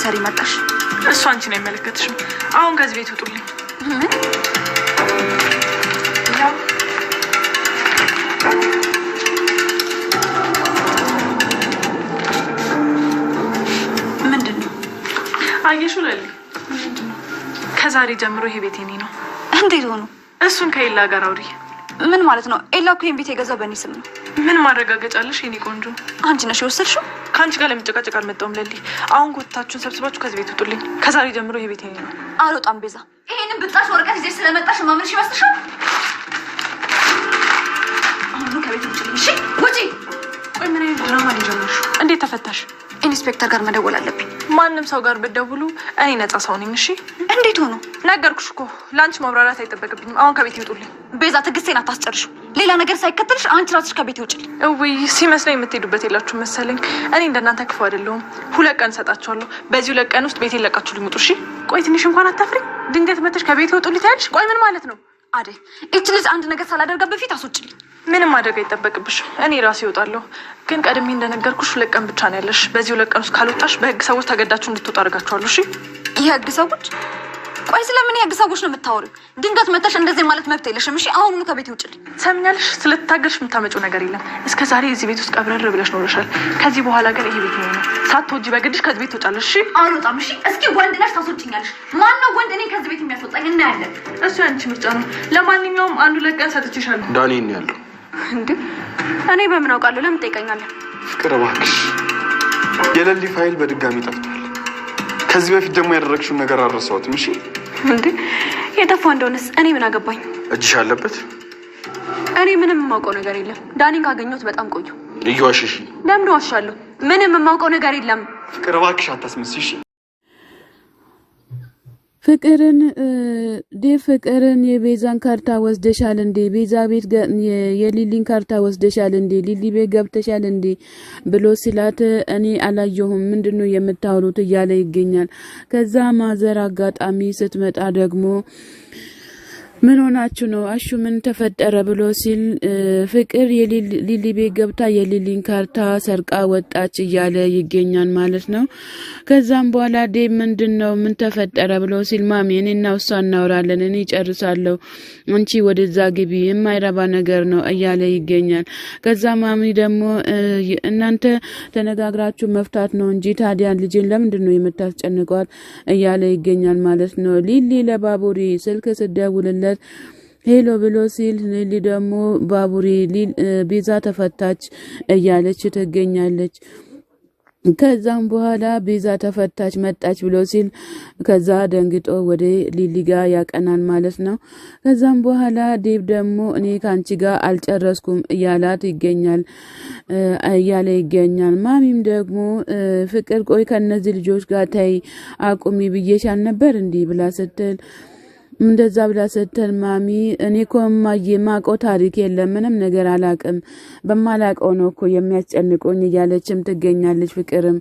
ልትሰሪ መጣሽ? እሱ አንቺን አይመለከትሽም። አሁን ከዚህ ቤት ውጡልኝ። ምንድነው? አየሹ ለሊ፣ ከዛሬ ጀምሮ ይሄ ቤት የኔ ነው። እንዴት ሆኖ? እሱን ከኤላ ጋር አውሪ። ምን ማለት ነው? ኤላ እኮ ይሄን ቤት የገዛው በእኔ ስም ነው። ምን ማረጋገጫለሽ የኔ ቆንጆ? አንቺ ነሽ የወሰድሽው። ከአንቺ ጋር ለመጨቃጨቅ አልመጣሁም ለሊ። አሁን ጎታችሁን ሰብስባችሁ ከዚህ ቤት ውጡልኝ። ከዛሬ ጀምሮ ይሄ ቤት የኔ ነው። አልወጣም ቤዛ። ይሄንን ብጣሽ ወረቀት ይዘሽ ስለመጣሽ ማመንሽ ይመስልሻል? አሁን ከቤት ውጪ። እሺ ውጪ። ቆይ ምን አይነት ድራማ ነው የጀመርሽው? እንዴት ተፈታሽ? ኢንስፔክተር ጋር መደወል አለብኝ። ማንም ሰው ጋር ብትደውሉ እኔ ነጻ ሰው ነኝ። እሺ እንዴት ሆኖ? ነገርኩሽ እኮ ለአንቺ ማብራራት አይጠበቅብኝም። አሁን ከቤት ይውጡልኝ። ቤዛ ትዕግስቴን አታስጨርሹ። ሌላ ነገር ሳይከተልሽ አንቺ ራስሽ ከቤት ይውጪልኝ። እውይ ሲመስለኝ የምትሄዱበት የላችሁም መሰለኝ። እኔ እንደናንተ ክፉ አይደለሁም። 2 ቀን ሰጣችኋለሁ። በዚህ 2 ቀን ውስጥ ቤቴን ለቃችሁ ልሙጡ። እሺ ቆይ ትንሽ እንኳን አታፍሪ? ድንገት መተሽ ከቤት ይውጡልኝ ታያለሽ። ቆይ ምን ማለት ነው? አዴ እቺ ልጅ አንድ ነገር ሳላደርጋት በፊት አስወጪልኝ። ምንም ማድረግ አይጠበቅብሽ። እኔ ራሴ እወጣለሁ። ግን ቀድሜ እንደነገርኩሽ 2 ቀን ብቻ ነው ያለሽ። በዚህ 2 ቀን ውስጥ ካልወጣሽ በህግ ሰዎች ተገዳችሁ እንድትወጣ አድርጋችኋለሁ። እሺ የህግ ሰዎች? ቆይ ስለምን የህግ ሰዎች ነው የምታወሪው? ድንገት መተሽ እንደዚህ ማለት መብት የለሽም። እሺ አሁኑኑ ከቤት ይውጪልኝ። ሰምኛለሽ። ስለተታገልሽ የምታመጪው ነገር የለም። እስከ ዛሬ እዚህ ቤት ውስጥ ቀብረር ብለሽ ኖረሻል። ከዚህ በኋላ ግን ይሄ ቤት ነው ነው። ሳትወጂ በግድሽ ከዚህ ቤት ትወጫለሽ። እሺ አልወጣም። እሺ እስኪ ወንድ ነሽ ታስወጪኛለሽ። ማን ነው ወንድ እኔ ከዚህ ቤት የሚያስወጣኝ? እናያለን። እሱ ያንቺ ምርጫ ነው። ለማንኛውም 2 ቀን ሰጥቼሻለሁ። ዳኒ ነው ያለው። እንዴ እኔ በምን አውቃለሁ? ለምን ትጠይቀኛለህ? ፍቅር እባክሽ፣ የለሊ ፋይል በድጋሚ ጠፍቷል። ከዚህ በፊት ደግሞ ያደረግሽውን ነገር አልረሳሁትም። እሺ እንዴ የጠፋ እንደሆነስ እኔ ምን አገባኝ? እጅሽ አለበት። እኔ ምንም የማውቀው ነገር የለም። ዳኒን ካገኘሁት በጣም ቆዩ። እየዋሸሽ። ለምን ዋሻለሁ? ምንም የማውቀው ነገር የለም። ፍቅር እባክሽ አታስመስይሽ። ፍቅርን የቤዛን ካርታ ወስደሻል እንዴ? ቤዛ ቤት የሊሊን ካርታ ወስደሻል እንዴ? ሊሊ ቤት ገብተሻል እንዴ ብሎ ሲላት እኔ አላየሁም ምንድነው የምታወሩት እያለ ይገኛል። ከዛ ማዘር አጋጣሚ ስትመጣ ደግሞ ምን ሆናችሁ ነው? አሹ ምን ተፈጠረ ብሎ ሲል ፍቅር የሊሊ ቤት ገብታ የሊሊን ካርታ ሰርቃ ወጣች እያለ ይገኛል ማለት ነው። ከዛም በኋላ ዴብ ምንድነው ምን ተፈጠረ ብሎ ሲል ማሚ እኔና እሷ እናወራለን፣ እኔ ጨርሳለሁ፣ አንቺ ወደዛ ግቢ፣ የማይረባ ነገር ነው እያለ ይገኛል። ከዛ ማሚ ደግሞ እናንተ ተነጋግራችሁ መፍታት ነው እንጂ ታዲያ ልጅን ለምንድነው የምታስጨንቋት እያለ ይገኛል ማለት ነው። ሊሊ ለባቡሪ ስልክ ስደውልለት ሄሎ ብሎ ሲል ሊሊ ደግሞ ባቡሪ ቤዛ ተፈታች እያለች ትገኛለች። ከዛም በኋላ ቤዛ ተፈታች መጣች ብሎ ሲል ከዛ ደንግጦ ወደ ሊሊ ጋር ያቀናል ማለት ነው። ከዛም በኋላ ዴብ ደግሞ እኔ ካንቺ ጋር አልጨረስኩም እያለ ይገኛል። ማሚም ደግሞ ፍቅር ቆይ ከነዚህ ልጆች ጋር ታይ አቁሚ ብዬሻል ነበር እንዲህ ብላ ስትል እንደዛ ብላ ስትል ማሚ እኔ እኮ ማቆ ታሪክ የለም ምንም ነገር አላቅም፣ በማላቀው ነው እኮ የሚያስጨንቁኝ እያለችም ትገኛለች። ፍቅርም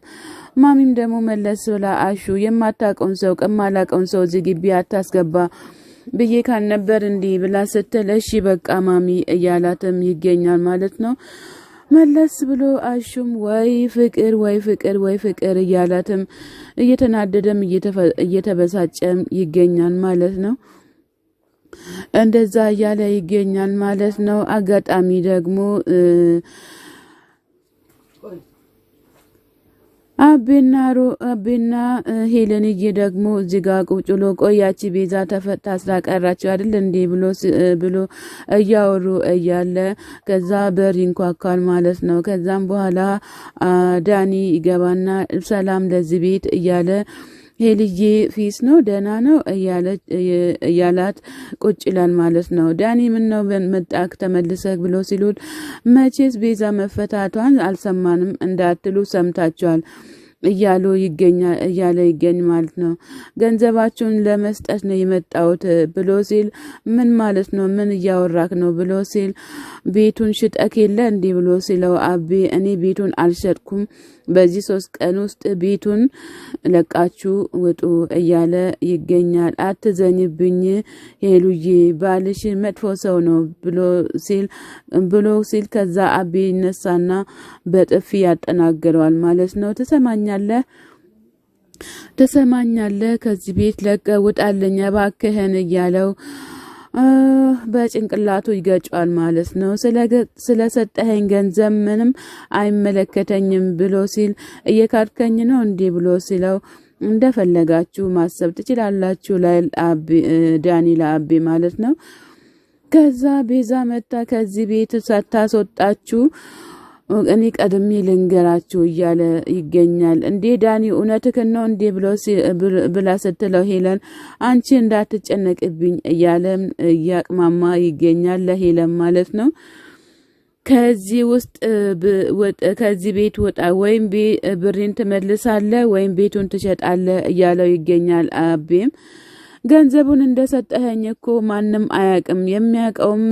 ማሚም ደግሞ መለስ ብላ አሹ የማታቀውን ሰው ከማላቀውን ሰው እዚህ ግቢ አታስገባ ብዬ ካልነበር እንዲህ ብላ ስትል እሺ በቃ ማሚ እያላትም ይገኛል ማለት ነው። መለስ ብሎ አሹም ወይ ፍቅር እያላትም እየተናደደም እየተበሳጨም ይገኛል ማለት ነው። እንደዛ እያለ ይገኛል ማለት ነው። አጋጣሚ ደግሞ አቤና ሄለንዬ ደግሞ እዚህ ጋር ቁጭ ብሎ ቆያቺ ቤዛ ተፈታ ስላቀራቸው አይደል እንዴ ብሎ እያወሩ እያለ ከዛ በር ይንኳኳል ማለት ነው። ከዛም በኋላ ዳኒ ይገባና ሰላም ለዚህ ቤት እያለ ሄልዬ ፊስ ነው ደህና ነው እያላት ቁጭ ይላል ማለት ነው። ዳኒ ምን ነው መጣክ ተመልሰክ ብሎ ሲሉት መቼስ ቤዛ መፈታቷን አልሰማንም እንዳትሉ ሰምታችኋል እያለ ይገኝ ማለት ነው። ገንዘባችሁን ለመስጠት ነው የመጣሁት ብሎ ሲል ምን ማለት ነው ምን እያወራክ ነው ብሎ ሲል ቤቱን ሽጠክ የለ እንዲህ ብሎ ሲለው አቤ እኔ ቤቱን አልሸጥኩም በዚህ 3 ቀን ውስጥ ቤቱን ለቃችሁ ውጡ እያለ ይገኛል። አትዘኝብኝ ሄሉዬ ባልሽ መጥፎ ሰው ነው ብሎ ሲል ከዛ አቤ ይነሳና በጥፊ ያጠናግረዋል ማለት ነው። ትሰማኛለህ ተሰማኛለህ ከዚህ ቤት ለቀህ ውጣልኝ እባክህን እያለው በጭንቅላቱ ይገጫል ማለት ነው። ስለሰጠኸኝ ገንዘብ ምንም አይመለከተኝም ብሎ ሲል እየካድከኝ ነው እንዴ ብሎ ሲለው እንደፈለጋችሁ ማሰብ ትችላላችሁ ላይ ዳኒ ለአቤ ማለት ነው። ከዛ ቤዛ መጣ ከዚህ ቤት ሳታስወጣችሁ እኔ ቀድሜ ልንገራችሁ እያለ ይገኛል። እንዴ ዳኒ እውነትህን ነው እንዴ ብላ ስትለው ሄለን አንቺ እንዳትጨነቅብኝ እያለ እያቅማማ ይገኛል ለሄለን ማለት ነው። ከዚህ ውስጥ ከዚህ ቤት ወጣ ወይም ብሬን ትመልሳለህ ወይም ቤቱን ትሸጣለህ እያለው ይገኛል። አቤም ገንዘቡን እንደሰጠኸኝ እኮ ማንም አያቅም የሚያቀውም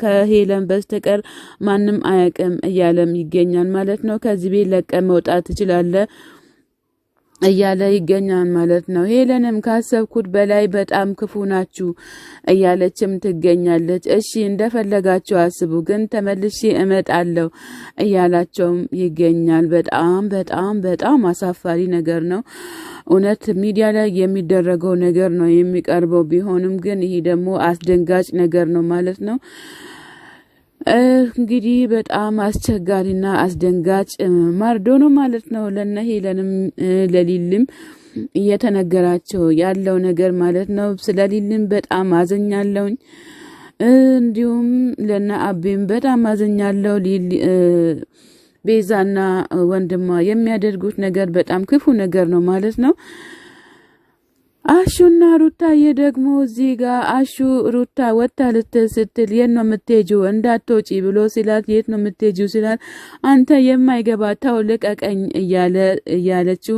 ከሄለን በስተቀር ማንም አያቅም እያለም ይገኛል ማለት ነው። ከዚህ ቤት ለቀ መውጣት ትችላለህ እያለ ይገኛል ማለት ነው። ሄለንም ካሰብኩት በላይ በጣም ክፉ ናችሁ እያለችም ትገኛለች። እሺ እንደፈለጋችሁ አስቡ ግን ተመልሼ እመጣለሁ እያላቸውም ይገኛል። በጣም በጣም በጣም አሳፋሪ ነገር ነው። እውነት ሚዲያ ላይ የሚደረገው ነገር ነው የሚቀርበው ቢሆንም ግን ይሄ ደግሞ አስደንጋጭ ነገር ነው ማለት ነው። እንግዲህ በጣም አስቸጋሪና አስደንጋጭ ማርዶ ነው ማለት ነው። ለነ ሄለንም ለሊልም እየተነገራቸው ያለው ነገር ማለት ነው። ስለሊልም በጣም አዘኛለሁ እንዲሁም ለነ አቤም በጣም አዘኛለሁ። ቤዛና ወንድሟ የሚያደርጉት ነገር በጣም ክፉ ነገር ነው ማለት ነው። አሹና ሩታዬ ደግሞ እዚህ ጋር አሹ ሩታ ወጣ ስትል የት ነው የምትሄጂው እንዳትወጪ ብሎ ሲላት የት ነው የምትሄጂው ሲላት አንተ የማይገባ ተው ልቀቀኝ እያለችው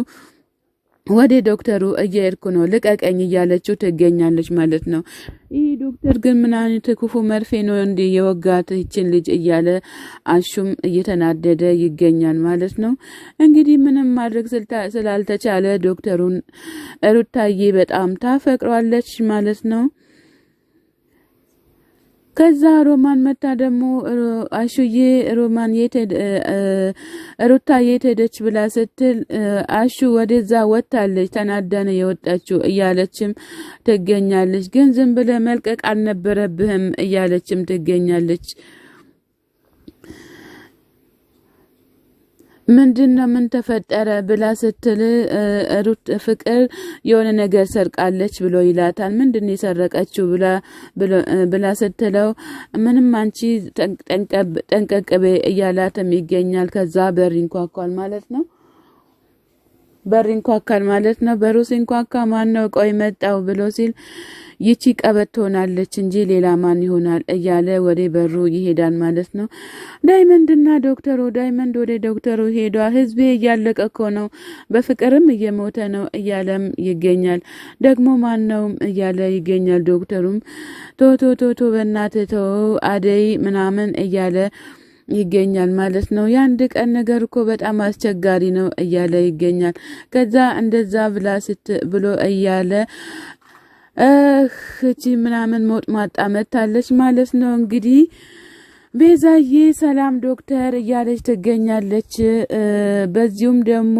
ወደ ዶክተሩ እየሄድኩ ነው ልቀቀኝ እያለችው ትገኛለች ማለት ነው። ይህ ዶክተር ግን ምን አይነት ክፉ መርፌ ነው እንዴ የወጋት ይችን ልጅ እያለ አሹም እየተናደደ ይገኛል ማለት ነው። እንግዲህ ምንም ማድረግ ስላልተቻለ ዶክተሩን ሩታዬ በጣም ታፈቅሯለች ማለት ነው። ከዛ ሮማን መታ ደግሞ አሹዬ ሮማን ሩታ የት ሄደች ብላ ስትል አሹ ወደዛ ወጣለች ተናዳነ የወጣችው እያለችም ትገኛለች። ግን ዝም ብለህ መልቀቅ አልነበረብህም እያለችም ትገኛለች። ምንድነው ምን ተፈጠረ ብላ ስትል ሩት ፍቅር የሆነ ነገር ሰርቃለች ብሎ ይላታል። ምንድነው የሰረቀችው ብላ ስትለው ምንም አንቺ ጠንቀቅበ እያላትም ይገኛል። ከዛ በር ይንኳኳል ማለት ነው። በሩ ሲንኳኳ ማን ነው ቆይ መጣው ብሎ ሲል ይቺ ቀበቶ ሆናለች እንጂ ሌላ ማን ይሆናል እያለ ወደ በሩ ይሄዳል ማለት ነው። ዳይመንድ ወደ ዶክተሩ ሄዷል። ህዝቤ እያለቀ እኮ ነው በፍቅርም እየሞተ ነው እያለም ይገኛል። ደግሞ ማን ነው እያለ ይገኛል። ዶክተሩም ቶቶ በእናትህ ተው አደይ ምናምን እያለ ይገኛል ማለት ነው። የአንድ ቀን ነገር እኮ በጣም አስቸጋሪ ነው እያለ ይገኛል። ከዛ እንደዛ ብሎ እያለ እቺ ምናምን ሞት ማጣመታለች ማለት ነው። እንግዲህ ቤዛዬ ሰላም ዶክተር እያለች ትገኛለች። በዚሁም ደግሞ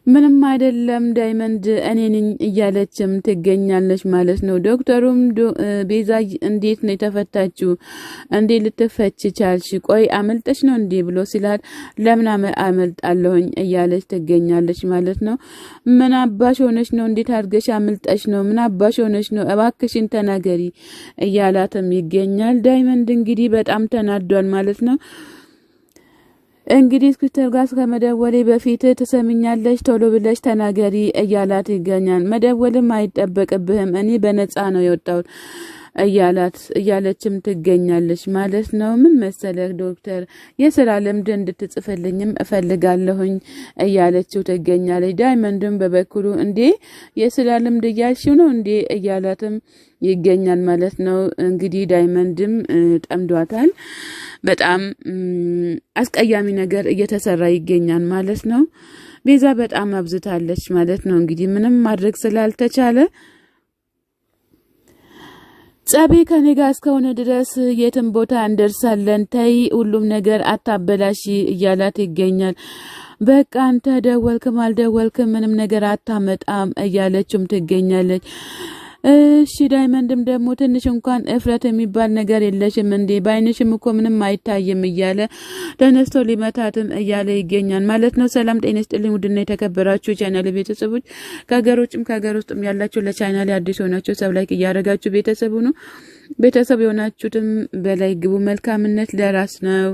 ምንም አይደለም ዳይመንድ እኔ ነኝ እያለችም ትገኛለች ማለት ነው። ዶክተሩም ቤዛ እንዴት ነው የተፈታችው? እንዴት ልትፈች ቻልሽ? ቆይ አመልጠሽ ነው እንዴ ብሎ ሲላት ለምን አመልጣለሁኝ እያለች ትገኛለች ማለት ነው። ምን አባሽ ሆነሽ ነው? እንዴት አድርገሽ አመልጠሽ ነው? ምን አባሽ ሆነሽ ነው? እባክሽን ተናገሪ እያላትም ይገኛል። ዳይመንድ እንግዲህ በጣም ተናዷል ማለት ነው። እንግዲህ ስክሪፕተር ጋር ከመደወሌ በፊት ትሰሚኛለሽ ቶሎ ብለሽ ተናገሪ እያላት ይገኛል። መደወልም አይጠበቅብህም እኔ በነፃ ነው የወጣሁት እያለችም ትገኛለች ማለት ነው። ምን መሰለህ ዶክተር የስራ ልምድ እንድትጽፍልኝም እፈልጋለሁኝ እያለችው ትገኛለች። ዳይመንድም በበኩሉ እንዴ የስራ ልምድ እያልሽው ነው እንዴ እያላትም ይገኛል ማለት ነው። እንግዲህ ዳይመንድም ጠምዷታል። በጣም አስቀያሚ ነገር እየተሰራ ይገኛል ማለት ነው። ቤዛ በጣም አብዝታለች ማለት ነው። እንግዲህ ምንም ማድረግ ስላልተቻለ ጸቤ ከኔ ጋር እስከሆነ ድረስ የትም ቦታ እንደርሳለን፣ ተይ ሁሉም ነገር አታበላሽ እያላት ይገኛል። በቃ አንተ ደወልክም አልደወልክም ምንም ነገር አታመጣም እያለችም ትገኛለች። እሺ ዳይመንድም ደግሞ ትንሽ እንኳን እፍረት የሚባል ነገር የለሽም እንዴ? ባይንሽም እኮ ምንም አይታይም እያለ ተነስቶ ሊመታትም እያለ ይገኛል ማለት ነው። ሰላም ጤና ይስጥልኝ ውድና የተከበራችሁ ቻናል ቤተሰቦች ከሀገር ውጭም ከሀገር ውስጥም ያላችሁ ለቻናል አዲስ ሆናችሁ ሰብ ላይክ እያደረጋችሁ ቤተሰቡ ነው። ቤተሰብ የሆናችሁትም በላይ ግቡ። መልካምነት ለራስ ነው።